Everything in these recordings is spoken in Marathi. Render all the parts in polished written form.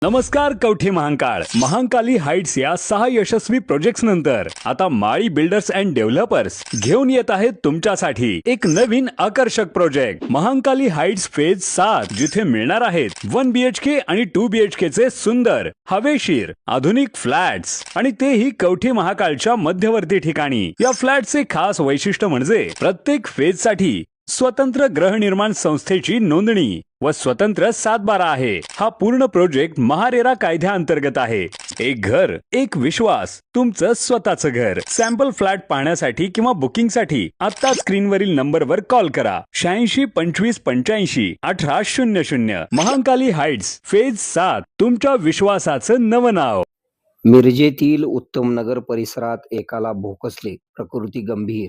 नमस्कार कवठे महांकाळ महांकाली हाइट्स या 6 यशस्वी प्रोजेक्ट्स नंतर आता माळी बिल्डर्स अँड डेव्हलपर्स घेऊन येत आहेत तुमच्यासाठी एक नवीन आकर्षक प्रोजेक्ट महांकाली हाइट्स फेज 7 जिथे मिळणार आहेत 1 BHK आणि 2 BHK चे सुंदर हवेशीर आधुनिक फ्लॅट्स आणि तेही कवठे महांकाळच्या मध्यवर्ती ठिकाणी। या फ्लॅटचे खास वैशिष्ट्य म्हणजे प्रत्येक फेज साठी स्वतंत्र गृहनिर्माण संस्थेची नोंदणी व स्वतंत्र 7/12 आहे। हा पूर्ण प्रोजेक्ट महारेरा कायद्याअंतर्गत आहे। एक घर एक विश्वास तुमचं स्वतःचं घर। सॅम्पल फ्लॅट पाहण्यासाठी किंवा बुकिंगसाठी आता स्क्रीनवरील नंबरवर कॉल करा 86 25 85 18 00। महांकाली हाइट्स फेज 7 तुमच्या विश्वासाचं नवं नाव। मिरजेतील उत्तमनगर परिसरात एकाला भोकसले, प्रकृती गंभीर।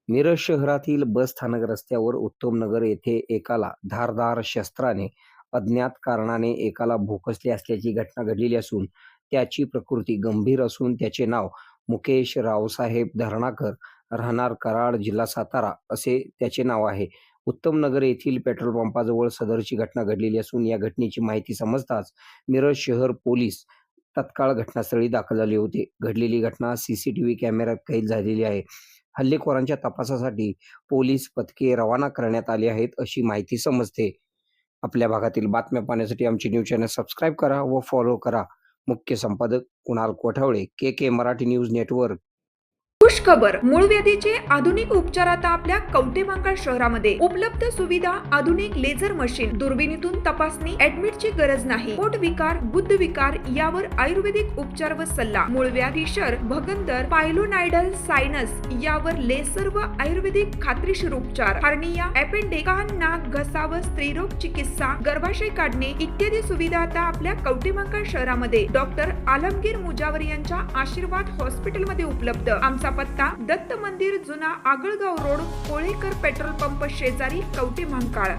मिरज शहरातील बस स्थानक रस्त्यावर उत्तमनगर येथे एकाला धारदार शस्त्राने अज्ञात कारणाने एकाला भोकसले असल्याची घटना घडलेली असून त्याची प्रकृती गंभीर असून त्याचे नाव मुकेश रावसाहेब धरणाकर, राहणार कराड, जिल्हा सातारा असे त्याचे नाव आहे। उत्तमनगर येथील पेट्रोल पंपाजवळ सदरची घटना घडलेली असून या घटनेची माहिती समजताच मिरज शहर पोलीस तत्काळ घटनास्थळी दाखल झाले होते। घडलेली घटना CCTV कॅमेऱ्यात कैद झालेली आहे। हल्लेखोरांच्या तपासासाठी पोलीस पथके रवाना करण्यात आली आहेत अशी माहिती समजते। आपल्या भागातील बातम्या पाहण्यासाठी आमचे न्यूज चॅनल सबस्क्राईब करा व फॉलो करा। मुख्य संपादक Kunal Kothawale, KK Marathi news network. खुश खबर, मूळव्याधीचे आधुनिक उपचार आता आपल्या कवठे महांकाळ शहरामध्ये उपलब्ध। सुविधा आधुनिक लेझर मशीन, दुर्बिणीतून तपासणी, ऍडमिटची गरज नाही। पोट विकार, बुद्ध विकार यावर आयुर्वेदिक उपचार व सल्ला। मूळव्याधी, शर, भगंदर, पायलोनायडल, सायनस यावर लेसर व आयुर्वेदिक खात्रीशीर उपचार। हर्निया, अपेंडिक्स, कान, नाक, घसा व स्त्रीरोग चिकित्सा, गर्भाशय काढणे इत्यादी सुविधा आता आपल्या कवठे महांकाळ शहरामध्ये डॉक्टर आलमगीर मुजावर यांच्या आशीर्वाद हॉस्पिटल मध्ये उपलब्ध। आमचा पत्ता दत्त मंदिर, जुना Agalgaon road, Kolekar petrol pump शेजारी, कवठे महांकाळ।